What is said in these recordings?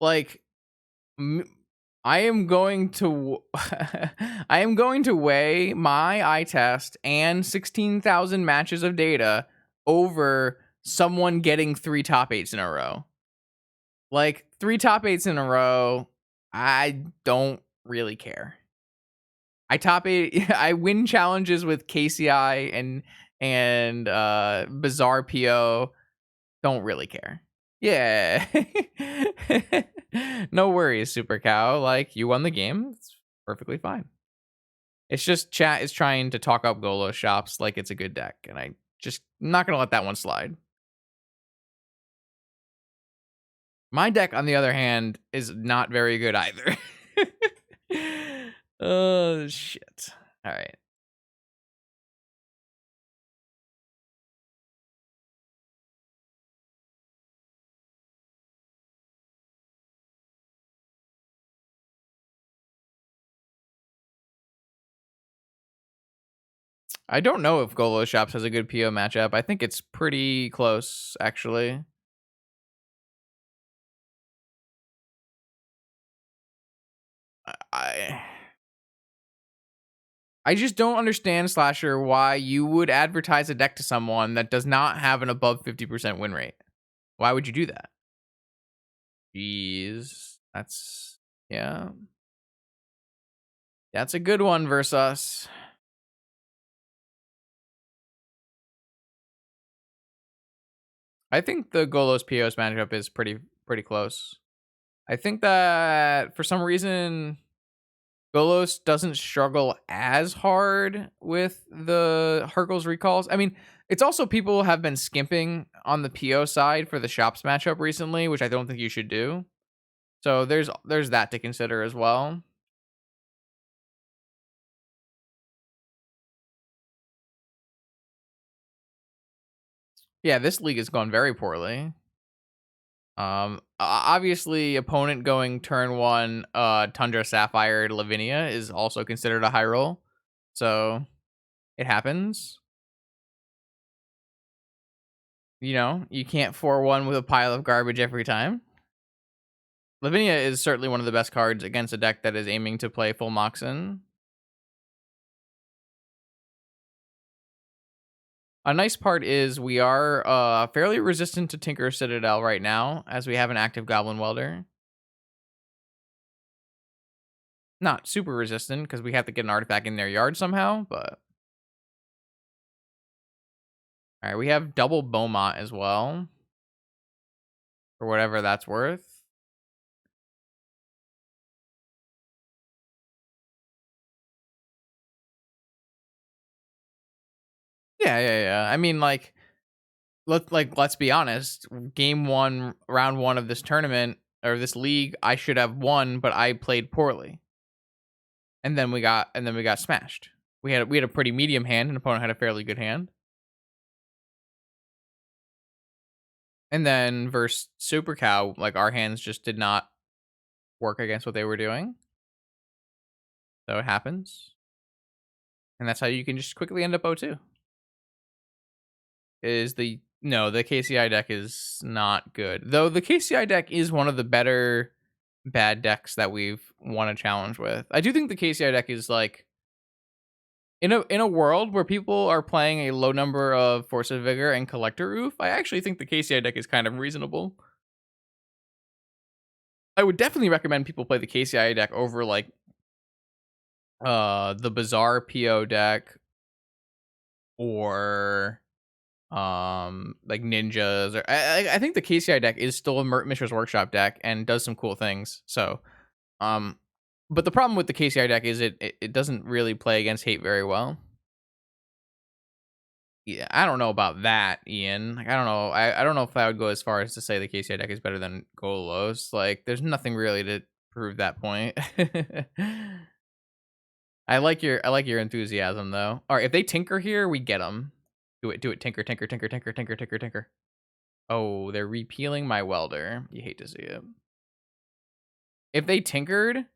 Like, I am going to I am going to weigh my eye test and 16,000 matches of data over someone getting 3 top 8s in a row. Like 3 top 8s in a row, I don't really care. I top 8 I win challenges with KCI and Bizarre PO, don't really care. Yeah. No worries, Super Cow. Like, you won the game. It's perfectly fine. It's just chat is trying to talk up Golo shops like it's a good deck, and I just not gonna let that one slide. My deck, on the other hand, is not very good either. Oh shit. Alright. I don't know if Golo Shops has a good PO matchup. I think it's pretty close, actually. I I just don't understand, Slasher, why you would advertise a deck to someone that does not have an above 50% win rate. Why would you do that? Jeez. That's, yeah. That's a good one versus us. I think the Golos POS matchup is pretty close. I think that for some reason Golos doesn't struggle as hard with the Hurkles recalls. I mean, it's also people have been skimping on the PO side for the shops matchup recently, which I don't think you should do. So there's that to consider as well. Yeah, this league is going very poorly. Obviously, opponent going turn one, Tundra Sapphire Lavinia is also considered a high roll, so it happens. You know, you can't 4-1 with a pile of garbage every time. Lavinia is certainly one of the best cards against a deck that is aiming to play full Moxen. A nice part is we are fairly resistant to Tinker Citadel right now, as we have an active Goblin Welder. Not super resistant, because we have to get an artifact in their yard somehow, but... Alright, we have double Beaumont as well. For whatever that's worth. Yeah. I mean, like, let's be honest. Game one, round one of this tournament, or this league, I should have won, but I played poorly. And then we got smashed. We had a pretty medium hand, and opponent had a fairly good hand. And then versus Super Cow, like our hands just did not work against what they were doing. So it happens. And that's how you can just quickly end up 0-2. The KCI deck is not good. Though the KCI deck is one of the better bad decks that we've won a challenge with. I do think the KCI deck is like in a world where people are playing a low number of Force of Vigor and Collector Oof, I actually think the KCI deck is kind of reasonable. I would definitely recommend people play the KCI deck over like the Bizarre PO deck or like ninjas, or I think the KCI deck is still a Mishra's Workshop deck and does some cool things. So um but the problem with the KCI deck is it doesn't really play against hate very well. Yeah, I don't know about that, Ian. Like, I don't know. I don't know if I would go as far as to say the KCI deck is better than Golos. Like, there's nothing really to prove that point. I like your enthusiasm though. All right, if they tinker here, we get them. Do it, tinker, tinker, tinker, tinker, tinker, tinker, tinker. Oh, they're repealing my welder. You hate to see it. If they tinkered,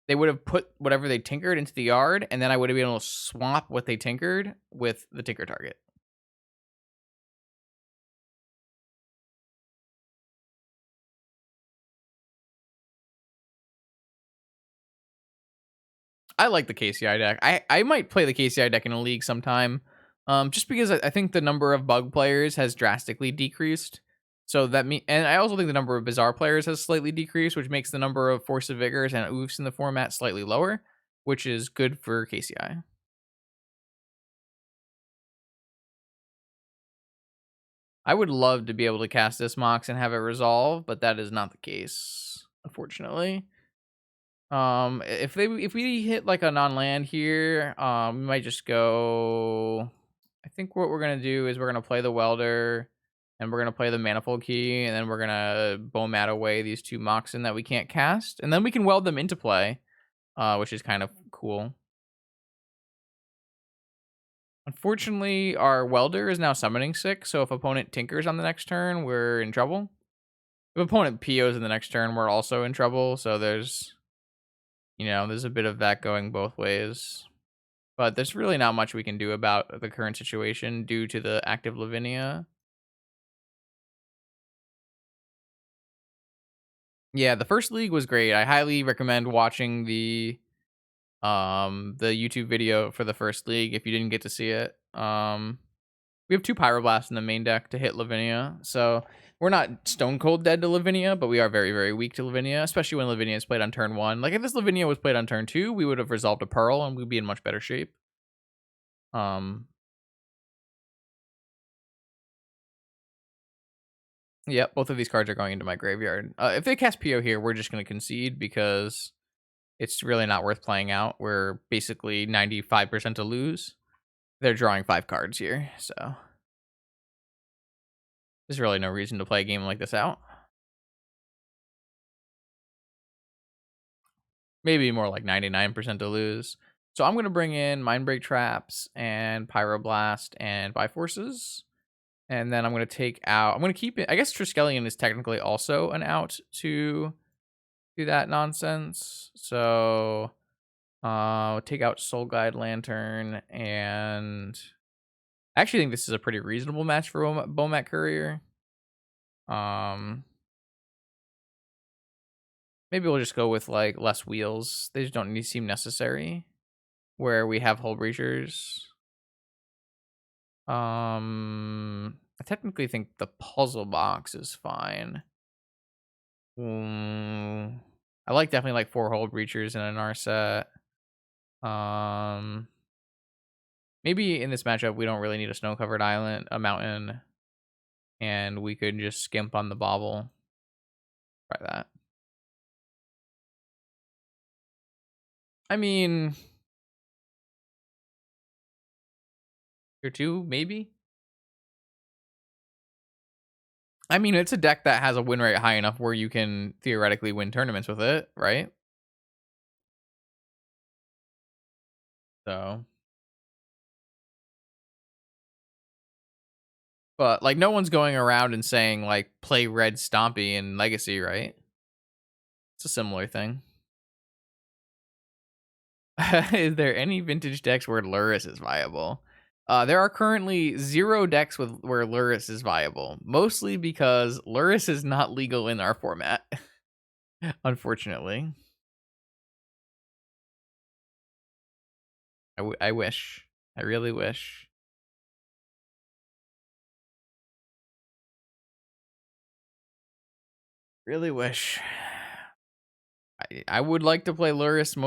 they would have put whatever they tinkered into the yard, and then I would have been able to swap what they tinkered with the tinker target. I like the KCI deck. I might play the KCI deck in a league sometime, just because I think the number of bug players has drastically decreased. So and I also think the number of bizarre players has slightly decreased, which makes the number of Force of Vigors and oofs in the format slightly lower, which is good for KCI. I would love to be able to cast this Mox and have it resolve, but that is not the case, unfortunately. If we hit like a non-land here, we might just go. I think what we're gonna do is we're gonna play the Welder, and we're gonna play the Manifold Key, and then we're gonna Bomat away these two Moxen that we can't cast, and then we can weld them into play, which is kind of cool. Unfortunately, our Welder is now summoning 6, so if opponent tinkers on the next turn, we're in trouble. If opponent POs in the next turn, we're also in trouble, so there's a bit of that going both ways. But there's really not much we can do about the current situation due to the active Lavinia. Yeah, the first league was great. I highly recommend watching the YouTube video for the first league if you didn't get to see it. We have 2 Pyroblasts in the main deck to hit Lavinia, so we're not stone cold dead to Lavinia, but we are very, very weak to Lavinia, especially when Lavinia is played on turn 1. Like if this Lavinia was played on turn 2, we would have resolved a Pearl and we'd be in much better shape. Yep, both of these cards are going into my graveyard. If they cast PO here, we're just going to concede because it's really not worth playing out. We're basically 95% to lose. They're drawing 5 cards here, so there's really no reason to play a game like this out. Maybe more like 99% to lose. So I'm going to bring in Mindbreak Traps and Pyroblast and Biforces. And then I'm going to keep it. I guess Triskelion is technically also an out to do that nonsense. So take out Soul Guide Lantern, and I actually think this is a pretty reasonable match for Bomat Courier. Maybe we'll just go with like less wheels. They just don't seem necessary. Where we have Hullbreachers. I technically think the puzzle box is fine. I definitely like 4 Hullbreachers in an R set. Maybe in this matchup we don't really need a snow-covered island, a mountain, and we could just skimp on the bobble. Try that. I mean, tier 2, maybe? I mean, it's a deck that has a win rate high enough where you can theoretically win tournaments with it, right? So, but like no one's going around and saying like play red Stompy in Legacy, right? It's a similar thing. Is there any vintage decks where Luris is viable? There are currently 0 decks where Luris is viable, mostly because Luris is not legal in our format, unfortunately. I wish. I really wish. Really wish. I would like to play Luris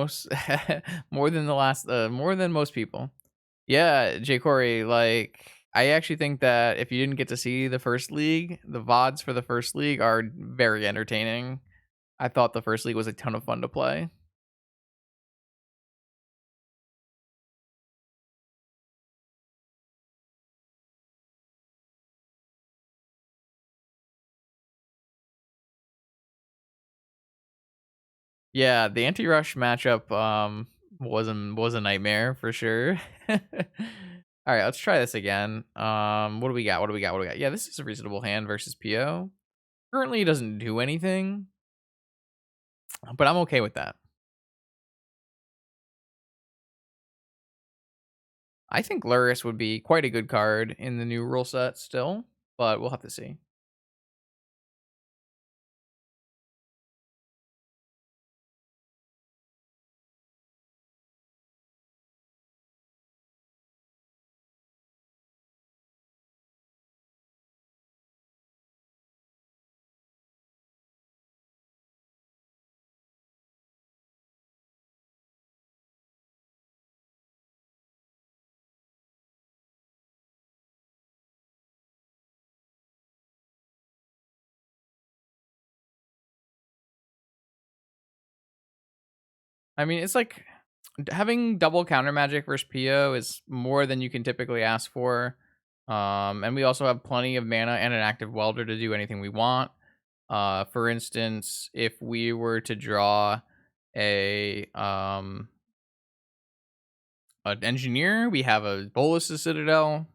more than more than most people. Yeah, Jay Corey, like I actually think that if you didn't get to see the first league, the VODs for the first league are very entertaining. I thought the first league was a ton of fun to play. Yeah, the anti-rush matchup was a nightmare for sure. All right, let's try this again. What do we got? What do we got? What do we got? Yeah, this is a reasonable hand versus PO. Currently, it doesn't do anything, but I'm okay with that. I think Luris would be quite a good card in the new rule set still, but we'll have to see. I mean, it's like having double counter magic versus PO is more than you can typically ask for. And we also have plenty of mana and an active welder to do anything we want. For instance, if we were to draw a an engineer, we have a Bolus Citadel.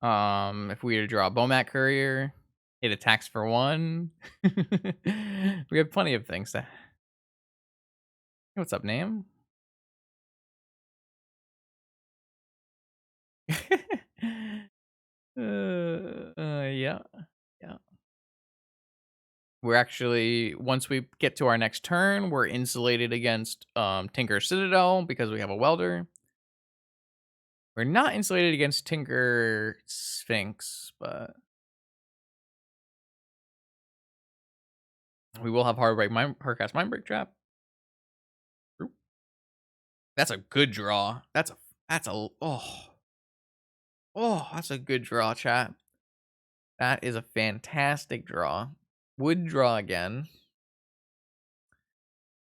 If we were to draw a Bomat Courier, it attacks for 1. We have plenty of things to. What's up, name? Yeah, yeah. We're actually, once we get to our next turn, we're insulated against Tinker Citadel because we have a welder. We're not insulated against Tinker Sphinx, but we will have Hardcast Mindbreak Trap. That's a good draw. That's a that's a good draw, chat. That is a fantastic draw. Would draw again.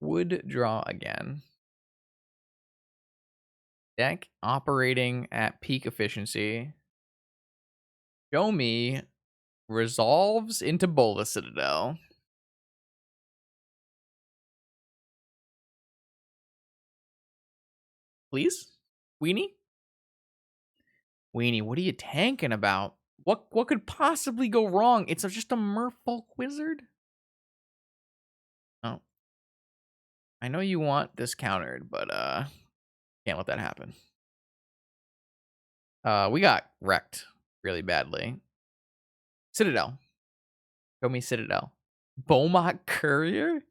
Would draw again. Deck operating at peak efficiency. Show me resolves into Bola Citadel. Please? Weenie? Weenie, what are you tanking about? What could possibly go wrong? It's just a Merfolk Wizard? Oh. I know you want this countered, but can't let that happen. We got wrecked really badly. Citadel. Show me Citadel. Beaumont Courier?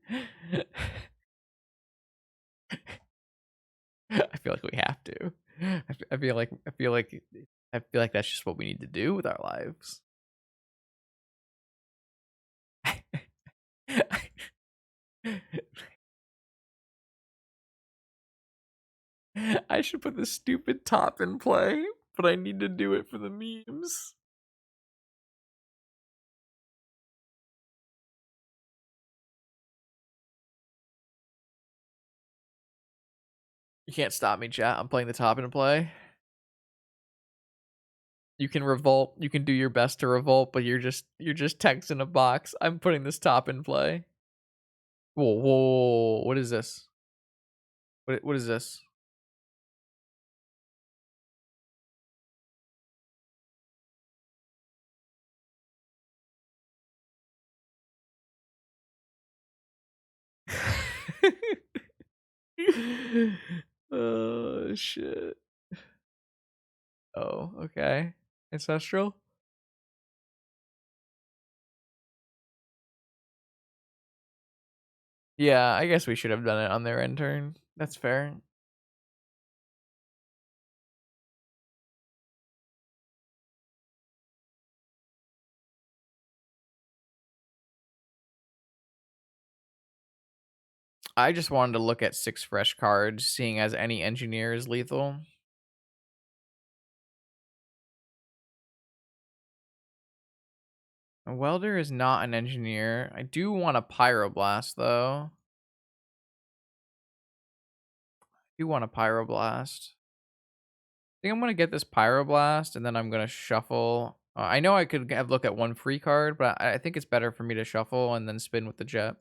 I feel like we have to. I feel like that's just what we need to do with our lives. I should put the stupid top in play, but I need to do it for the memes. You can't stop me, chat. I'm playing the top in play. You can revolt. You can do your best to revolt, but you're just text in a box. I'm putting this top in play. Whoa. What is this? What is this? Oh shit. Oh, okay. Ancestral? Yeah, I guess we should have done it on their end turn. That's fair. I just wanted to look at 6 fresh cards, seeing as any engineer is lethal. A welder is not an engineer. I do want a pyroblast though. I do want a pyroblast. I think I'm gonna get this pyroblast and then I'm gonna shuffle. I know I could have look at one free card, but I think it's better for me to shuffle and then spin with the jet.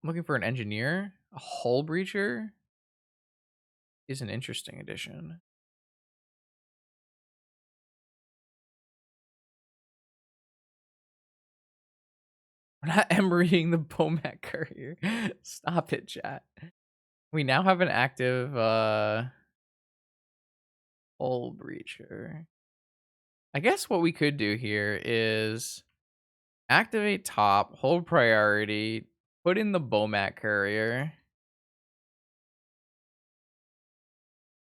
I'm looking for an engineer. A Hullbreacher is an interesting addition. We're not emerying the Bomat Courier. Stop it, chat. We now have an active Hullbreacher. I guess what we could do here is activate top, hold priority, put in the Bomat Courier.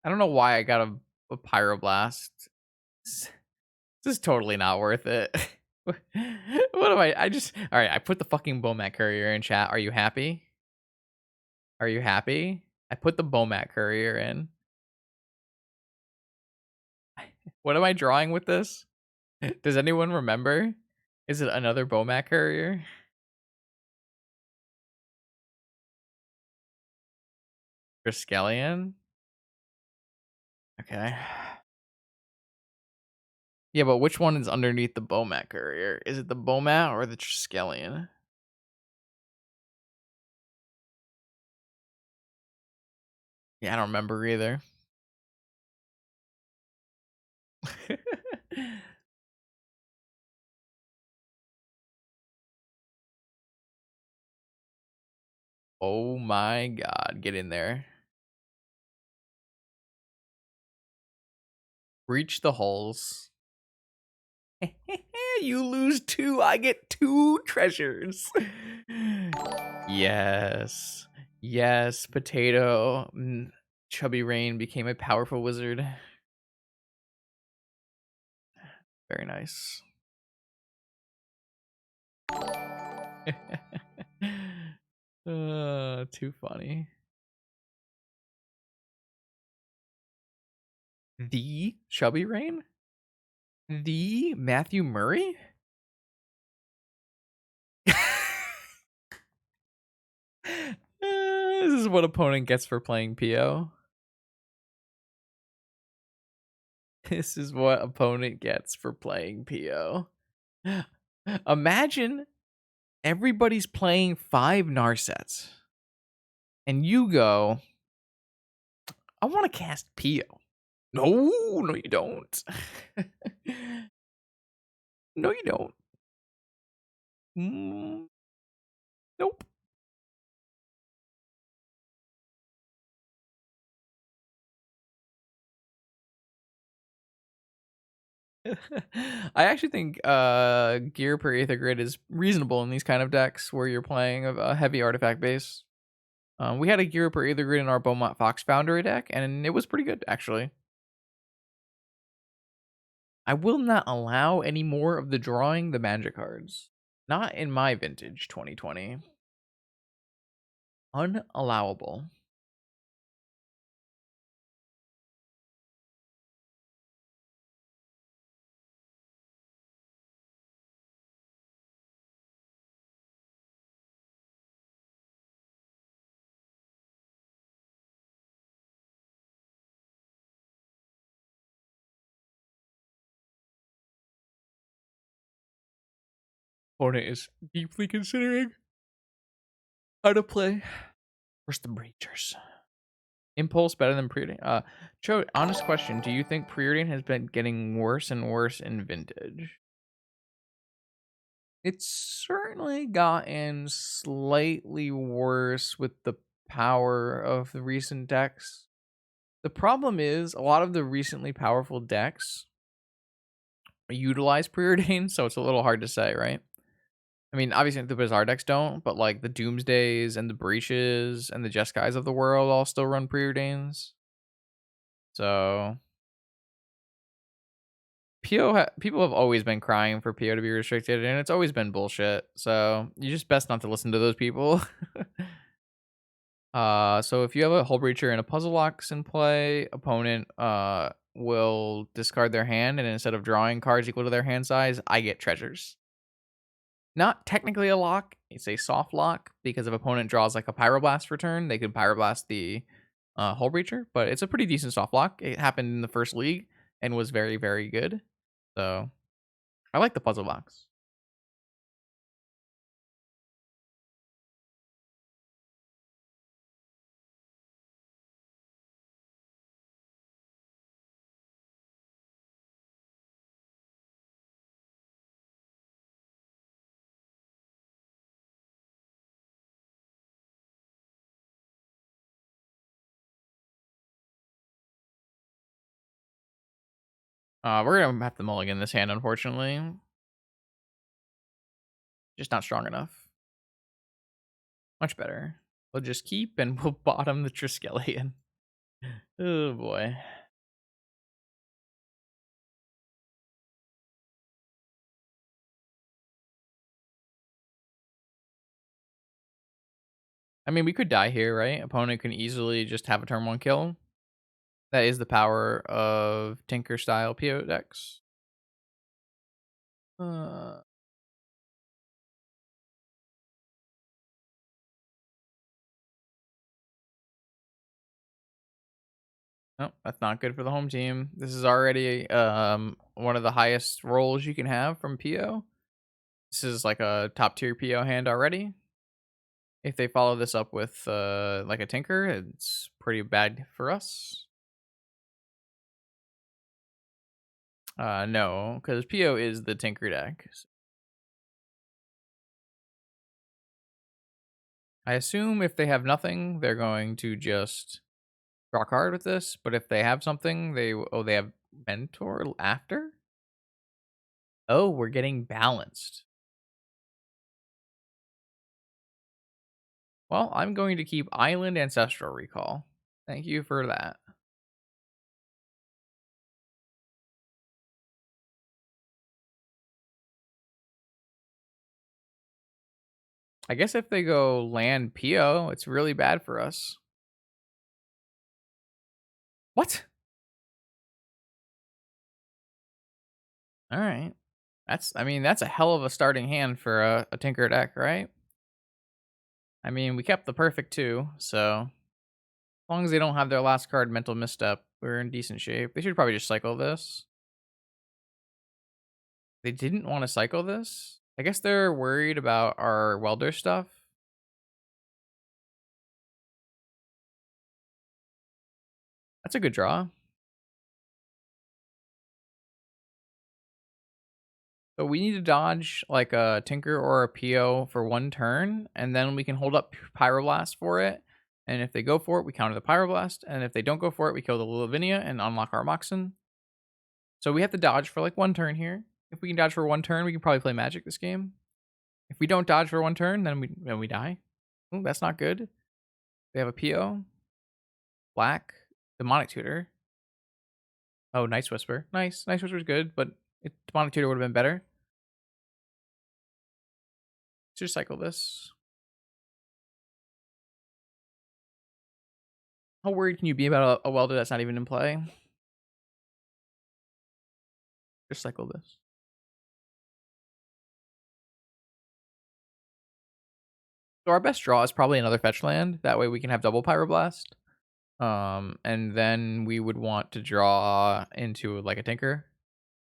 I don't know why I got a Pyroblast. This is totally not worth it. What am I just... Alright, I put the fucking Bomat Courier in chat. Are you happy? Are you happy? I put the Bomat Courier in. What am I drawing with this? Does anyone remember? Is it another Bomat Courier? Triskelion? Okay. Yeah, but which one is underneath the Bomat courier? Is it the Bomat or the Triskelion? Yeah, I don't remember either. Oh my god, get in there. Breach the hulls. You lose two, I get two treasures. Yes. Yes, potato. Chubby Rain became a powerful wizard. Very nice. Too funny. The Chubby Rain? The Matthew Murray? This is what opponent gets for playing PO. This is what opponent gets for playing PO. Imagine everybody's playing 5 Narsets. And you go, I want to cast PO. No, no, you don't. No, you don't. Nope. I actually think gear per Aether Grid is reasonable in these kind of decks where you're playing a heavy artifact base. We had a gear per Aether Grid in our Beaumont Fox Foundry deck, and it was pretty good, actually. I will not allow any more of the drawing the magic cards. Not in my vintage 2020. Unallowable. Opponent is deeply considering how to play. Where's the Breachers? Impulse better than Preordain? Cho, honest question. Do you think Preordain has been getting worse and worse in vintage? It's certainly gotten slightly worse with the power of the recent decks. The problem is a lot of the recently powerful decks utilize Preordain, so it's a little hard to say, right? I mean, obviously the Bizarre decks don't, but like the Doomsdays and the Breaches and the Jeskais of the world all still run Preordains. So people have always been crying for PO to be restricted, and it's always been bullshit. So you just best not to listen to those people. So if you have a Hullbreacher and a Puzzle Locks in play, opponent will discard their hand, and instead of drawing cards equal to their hand size, I get treasures. Not technically a lock, it's a soft lock, because if opponent draws like a Pyroblast for turn, they can Pyroblast the Hullbreacher, but it's a pretty decent soft lock. It happened in the first league and was very, very good. So I like the Puzzle Box. We're gonna have to mulligan this hand, unfortunately. Just not strong enough. Much better. We'll just keep and we'll bottom the Triskelion. Oh boy. I mean, we could die here, right? Opponent can easily just have a turn 1 kill. That is the power of Tinker style PO decks. Uh, No, that's not good for the home team. This is already one of the highest rolls you can have from PO. This is like a top tier PO hand already. If they follow this up with like a Tinker, it's pretty bad for us. No, because PO is the Tinker deck. I assume if they have nothing, they're going to just draw a card with this. But if they have something, they have Mentor after. Oh, we're getting balanced. Well, I'm going to keep Island Ancestral Recall. Thank you for that. I guess if they go land PO, it's really bad for us. What? All right. That's a hell of a starting hand for a Tinker deck, right? I mean, we kept the perfect two, so as long as they don't have their last card mental misstep, we're in decent shape. They should probably just cycle this. They didn't want to cycle this? I guess they're worried about our welder stuff. That's a good draw. So we need to dodge like a Tinker or a PO for one turn, and then we can hold up Pyroblast for it. And if they go for it, we counter the Pyroblast. And if they don't go for it, we kill the Lavinia and unlock our Moxen. So we have to dodge for like one turn here. If we can dodge for one turn, we can probably play Magic this game. If we don't dodge for one turn, then we die. Ooh, that's not good. They have a PO. Black. Demonic Tutor. Oh, Nice Whisper. Nice. Nice Whisper's good, but Demonic Tutor would have been better. Let's just cycle this. How worried can you be about a welder that's not even in play? Just cycle this. So our best draw is probably another fetch land. That way we can have double Pyroblast. And then we would want to draw into like a Tinker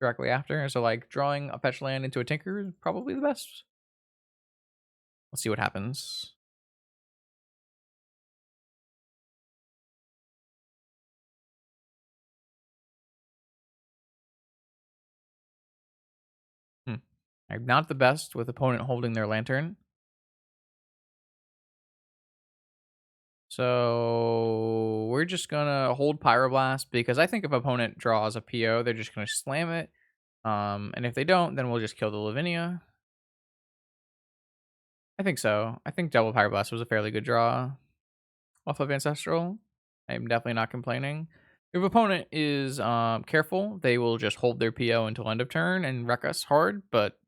directly after. So like drawing a fetch land into a Tinker is probably the best. Let's see what happens. Hmm. I'm not the best with opponent holding their lantern. So we're just gonna hold Pyroblast because I think if opponent draws a PO, they're just gonna slam it. And if they don't, then we'll just kill the Lavinia. I think so. I think double Pyroblast was a fairly good draw off of Ancestral. I'm definitely not complaining. If opponent is careful, they will just hold their PO until end of turn and wreck us hard. But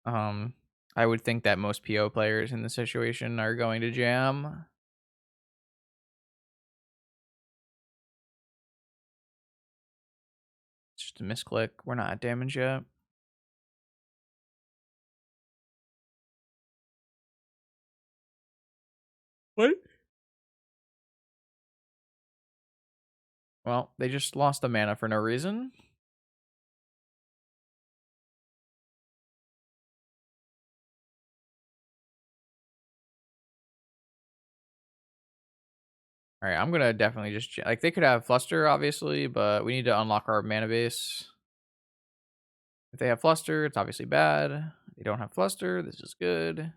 um, I would think that most PO players in this situation are going to jam. It's just a misclick. We're not at damage yet. What? Well, they just lost the mana for no reason. All right, I'm gonna definitely just like they could have Fluster, obviously, but we need to unlock our mana base. If they have Fluster, it's obviously bad. They don't have Fluster. This is good.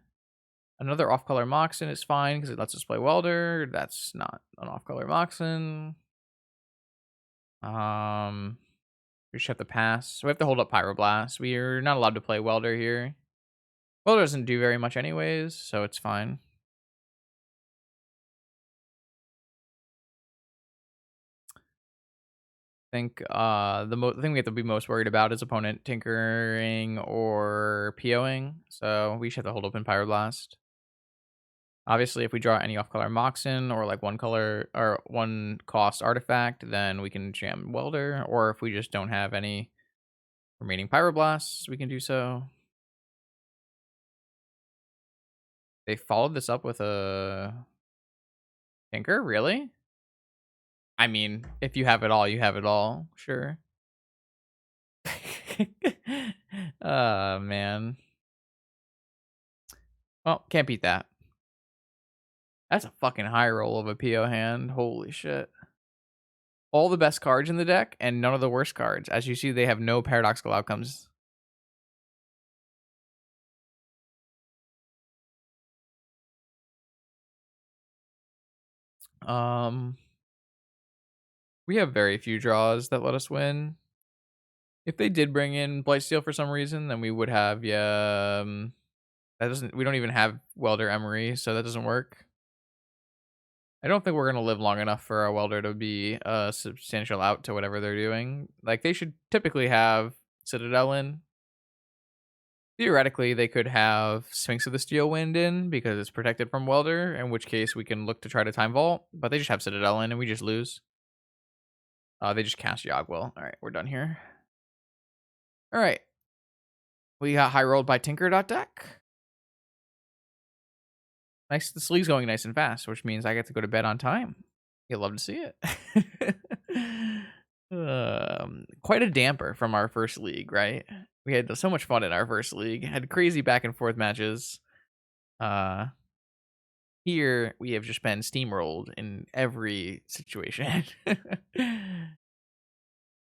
Another off-color Moxen is fine because it lets us play Welder. That's not an off-color Moxen. We just have to pass. So we have to hold up Pyroblast. We are not allowed to play Welder here. Welder doesn't do very much anyways, so it's fine. I think the thing we have to be most worried about is opponent tinkering or POing. So we just have to hold open Pyroblast. Obviously, if we draw any off-color Moxen or like one color or one cost artifact, then we can jam Welder. Or if we just don't have any remaining Pyroblasts, we can do so. They followed this up with a Tinker, really? I mean, if you have it all, you have it all. Sure. Oh, man. Well, can't beat that. That's a fucking high roll of a PO hand. Holy shit. All the best cards in the deck and none of the worst cards. As you see, they have no paradoxical outcomes. Um, we have very few draws that let us win. If they did bring in Blightsteel for some reason, then we would have, yeah, that doesn't, we don't even have Welder Emery, so that doesn't work. I don't think we're gonna live long enough for a Welder to be a substantial out to whatever they're doing. Like, they should typically have Citadel in. Theoretically, they could have Sphinx of the Steel Wind in because it's protected from Welder, in which case we can look to try to time vault, but they just have Citadel in and we just lose. They just cast Yogwell. All right, we're done here. All right. We got high rolled by Tinker.deck. Nice. This league's going nice and fast, which means I get to go to bed on time. You'll love to see it. Quite a damper from our first league, right? We had so much fun in our first league. Had crazy back and forth matches. Here we have just been steamrolled in every situation.